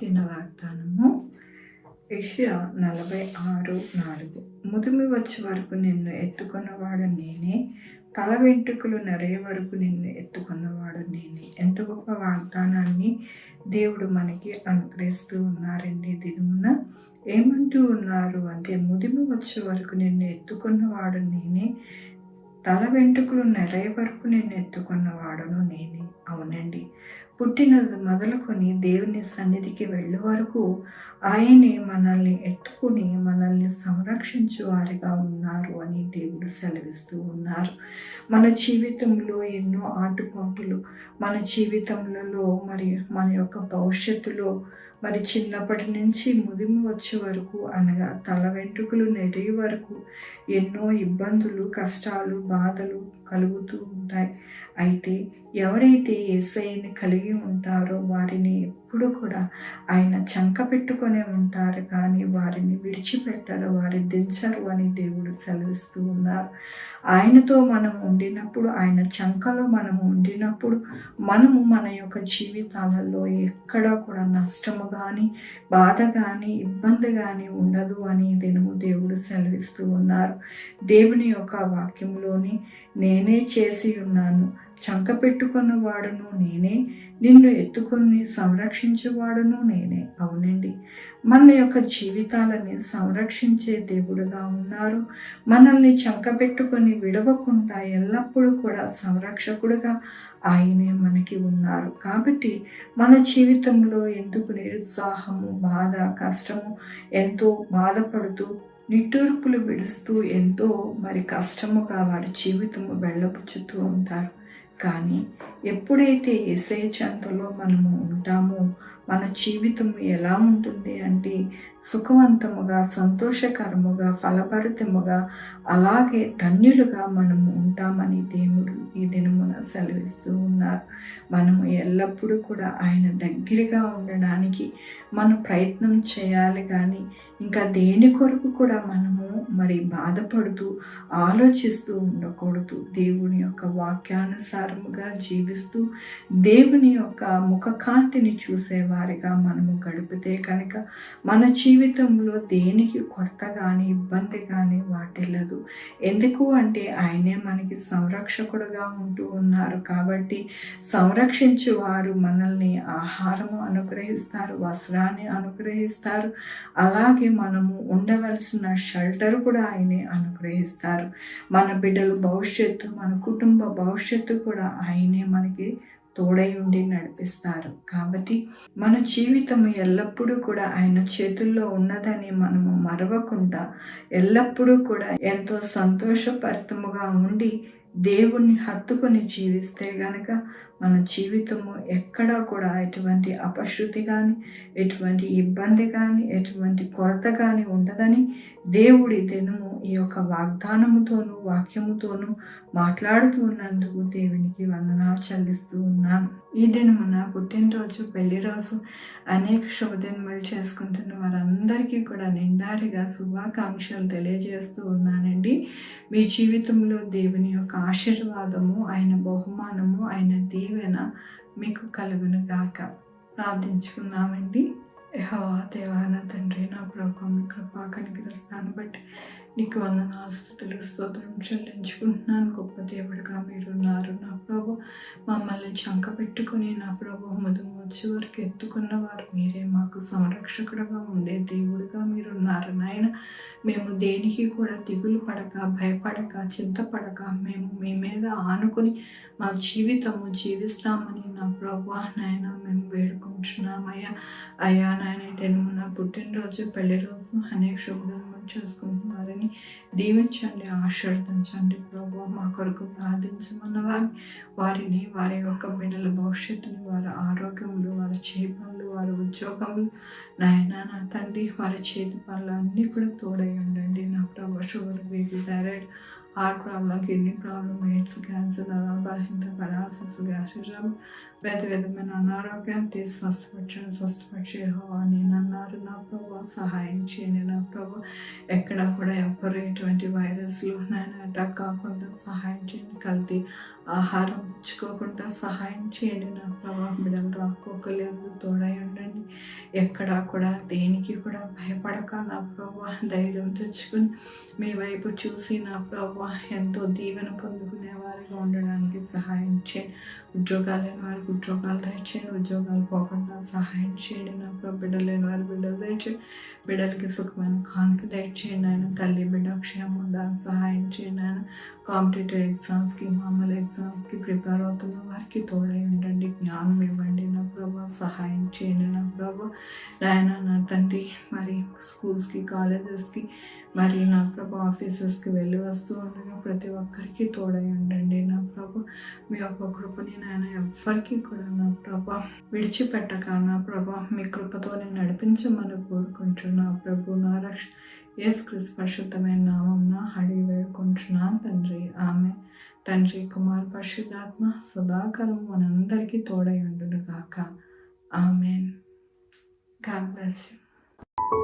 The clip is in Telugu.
దిన వాగ్దానము యెషయా 46:4. ముదిమి వచ్చే వరకు నిన్ను ఎత్తుకున్నవాడు నేనే, తల వెంట్రుకలు నెరయ వరకు నిన్ను ఎత్తుకున్నవాడు నేనే. ఎంత గొప్ప వాగ్దానాన్ని దేవుడు మనకి అనుగ్రహిస్తూ ఉన్నారండి. దినమున ఏమంటూ ఉన్నారు అంటే, ముదిమి వచ్చే వరకు నిన్ను ఎత్తుకున్నవాడు నేనే, తల వెంట్రుకలు నెరయ వరకు నిన్ను ఎత్తుకున్నవాడును నేనే. అవునండి, పుట్టినది మొదలుకొని దేవుని సన్నిధికి వెళ్ళే వరకు ఆయనే మనల్ని ఎత్తుకుని మనల్ని సంరక్షించు వారిగా ఉన్నారు అని దేవుడు సెలవిస్తూ ఉన్నారు. మన జీవితంలో ఎన్నో ఆటుపోటులు, మన జీవితంలో మరి మన యొక్క భవిష్యత్తులో మరి చిన్నప్పటి నుంచి ముదిమి వచ్చే వరకు అనగా తల వెంట్రుకలు నెరిగే వరకు ఎన్నో ఇబ్బందులు, కష్టాలు, బాధలు కలుగుతూ ఉంటాయి. అయితే ఎవరైతే యేసయ్యని కలిగి ఉంటారో వారిని ఎప్పుడు కూడా ఆయన చంక పెట్టుకొని ఉంటారు, కానీ వారిని విడిచిపెట్టరు, వారిని దించరు అని దేవుడు సెలవిస్తూ ఉన్నారు. ఆయనతో మనం ఉండినప్పుడు, ఆయన చంకలో మనము ఉండినప్పుడు మనము మన యొక్క జీవితాలలో ఎక్కడా కూడా నష్టము కానీ, బాధ కానీ, ఇబ్బంది కానీ ఉండదు అని దేవుడు సెలవిస్తూ ఉన్నారు. దేవుని యొక్క వాక్యంలోని నేనే చేసి ఉన్నాను, చంక పెట్టుకున్న వాడును నేనే, నిన్ను ఎత్తుకొని సంరక్షించేవాడును నేనే. అవునండి, మన యొక్క జీవితాలని సంరక్షించే దేవుడుగా ఉన్నారు. మనల్ని చంక పెట్టుకొని విడవకుండా ఎల్లప్పుడూ కూడా సంరక్షకుడుగా ఆయనే మనకి ఉన్నారు. కాబట్టి మన జీవితంలో ఎందుకు నిరుత్సాహము, బాధ, కష్టము, ఎంతో బాధపడుతూ నిట్టూర్పులు విడుస్తూ ఎంతో మరి కష్టముగా వారి జీవితము వెళ్ళబుచ్చుతూ ఉంటారు. కానీ ఎప్పుడైతే యేసయ్య చెంతలో మనము ఉంటామో మన జీవితం ఎలా ఉంటుంది అంటే సుఖవంతముగా, సంతోషకరముగా, ఫలభరితముగా, అలాగే ధన్యులుగా మనము ఉంటామని దేవుడు ఈ దినమున సెలవిస్తూ ఉన్నారు. మనము ఎల్లప్పుడూ కూడా ఆయన దగ్గరగా ఉండడానికి మనం ప్రయత్నం చేయాలి, కానీ ఇంకా దేని కొరకు కూడా మనము మరి బాధపడుతూ ఆలోచిస్తూ ఉండకూడదు. దేవుని యొక్క వాక్యానుసారముగా జీవిస్తూ దేవుని యొక్క ముఖకాంతిని చూసేవారిగా మనము గడిపితే కనుక మన జీవితంలో దేనికి కొరత కానీ, ఇబ్బంది కానీ వాటిల్లదు. ఎందుకు అంటే ఆయనే మనకి సంరక్షకుడుగా ఉంటూ ఉన్నారు. కాబట్టి సంరక్షించు వారు మనల్ని ఆహారము అనుగ్రహిస్తారు, వస్త్రాన్ని అనుగ్రహిస్తారు, అలాగే మనము ఉండవలసిన షెల్టర్ కూడా ఆయనే అనుగ్రహిస్తారు. మన బిడ్డల భవిష్యత్తు, మన కుటుంబ భవిష్యత్తు కూడా ఆయనే మనకి తోడై ఉండి నడిపిస్తారు. కాబట్టి మన జీవితం ఎల్లప్పుడూ కూడా ఆయన చేతుల్లో ఉన్నదని మనము మరవకుండా ఎల్లప్పుడూ కూడా ఎంతో సంతోషభరితముగా ఉండి దేవుణ్ణి హత్తుకొని జీవిస్తే గనక మన జీవితము ఎక్కడా కూడా ఎటువంటి అపశృతి కానీ, ఎటువంటి ఇబ్బంది కానీ, ఎటువంటి కొరత కానీ ఉండదని దేవుడి దినము ఈ యొక్క వాగ్దానముతోనూ వాక్యముతోనూ మాట్లాడుతూ ఉన్నందుకు దేవునికి వందనాలు చెల్లిస్తూ ఉన్నాను. ఈ దినమున పుట్టినరోజు, పెళ్లి రోజు, అనేక శుభదినములు చేసుకుంటున్న వారందరికీ కూడా నిండారిగా శుభాకాంక్షలు తెలియజేస్తూ ఉన్నానండి. మీ జీవితంలో దేవుని యొక్క ఆశీర్వాదము, ఆయన బహుమానము, ఆయన దీవెన మీకు కలుగును గాక. ప్రార్థించుకుందామండి. యెహోవా దేవా, నా తండ్రి, నా ప్రభువా, మీ కృపా కనికరిస్తాను బట్టి నీకు వందనాలు, స్తుతులు, స్తోత్రం చెల్లించుకుంటున్నాను. గొప్ప దేవుడిగా మీరున్నారు నా ప్రభు. మమ్మల్ని చంక పెట్టుకుని నా ప్రభు ముదుము వచ్చే వరకు ఎత్తుకున్న వారు మీరే. మాకు సంరక్షకుడుగా ఉండే దేవుడిగా మీరున్నారు నాయన. మేము దేనికి కూడా దిగులు పడక, భయపడక, చింతపడక మేము మీ మీద ఆనుకుని మా జీవితము జీవిస్తామని నా ప్రభు నాయన మేము వేడుకుంటున్నామయ్యా. అయ్యా నాయన, నా పుట్టినరోజు, పెళ్లి రోజు, అనేక శుభదినములు చేసుకుంటున్నారని దీవించండి, ఆశీర్వదించండి ప్రభు. మా కొరకు ప్రార్థించమన్న వారిని, వారి యొక్క బిడ్డల భవిష్యత్తుని, వారి ఆరోగ్యములు, వారి చేయి పనులు, వారి ఉద్యోగములు నాయన, నా తండ్రి, వారి చేతి పనులు అన్నీ కూడా తోడై ఉండండి నా ప్రభు. Sugar, BP, thyroid, heart problem, kidney problem, AIDS, cancer, బలహీనత, పరాలసిస్, గ్యాస్ట్రిజం, విధమైన అనారోగ్యాన్ని తీసి స్వస్థపరిచే యెహోవా నేను అన్నారు. నా ప్రభు సహాయం చేయండి. నా ప్రభు ఎక్కడ కూడా ఎవ్వరు ఎటువంటి వైరస్లు నేను అటాక్ కాకుండా సహాయం చేయండి. కల్తీ ఆహారం పుచ్చుకోకుండా సహాయం చేయండి. నా ప్రభు బిడ్డలు రాక్కోకలేదు తోడై ఉండండి. ఎక్కడా కూడా దేనికి కూడా భయపడక నా ప్రభు ధైర్యం తెచ్చుకుని మీ వైపు చూసి నా ప్రభు ఎంతో దీవెన పొందుకునే వారిగా ఉండడానికి సహాయం చేయండి. ఉద్యోగాలు లేని వారికి ఉద్యోగాలు దయచేయండి. ఉద్యోగాలు పోకుండా సహాయం చేయండి. నా ప్రభు బిడ్డలు లేని వారి బిడ్డలు దయచేయండి. బిడ్డలకి సుఖమైన కానుక దయచేయండి. ఆయన తల్లి బిడ్డ క్షేమం ఉండడానికి సహాయం చేయండి. ఆయన కాంపిటేటివ్ ఎగ్జామ్స్కి, మామూలు ఎగ్జామ్స్కి ప్రిపేర్ అవుతున్న వారికి తోడై ఉండండి. జ్ఞానం ఇవ్వండి. నా ప్రభు సహాయం చేయండి. నా ప్రభు నాయన నా తండ్రి మరి స్కూల్స్కి, కాలేజెస్కి మరి నా ప్రభు ఆఫీసెస్కి వెళ్ళి వస్తూ ఉండగా ప్రతి ఒక్కరికి తోడై ఉండండి. నా ప్రభు మీ యొక్క కృపని నాయన ఎవ్వరికి కూడా నా ప్రభు విడిచిపెట్టక నా ప్రభు మీ కృపతో నేను నడిపించమని కోరుకుంటున్నా. ప్రభు నా యేసుక్రీస్తు పరిశుద్ధమైన నామమున అడిగి వేడుకుంటున్నాను తండ్రి. ఆమె తండ్రి, కుమార్, పరిశుద్ధాత్మ సదాకాలం మనందరికీ తోడై ఉండును గాక. ఆమెన్. God bless you.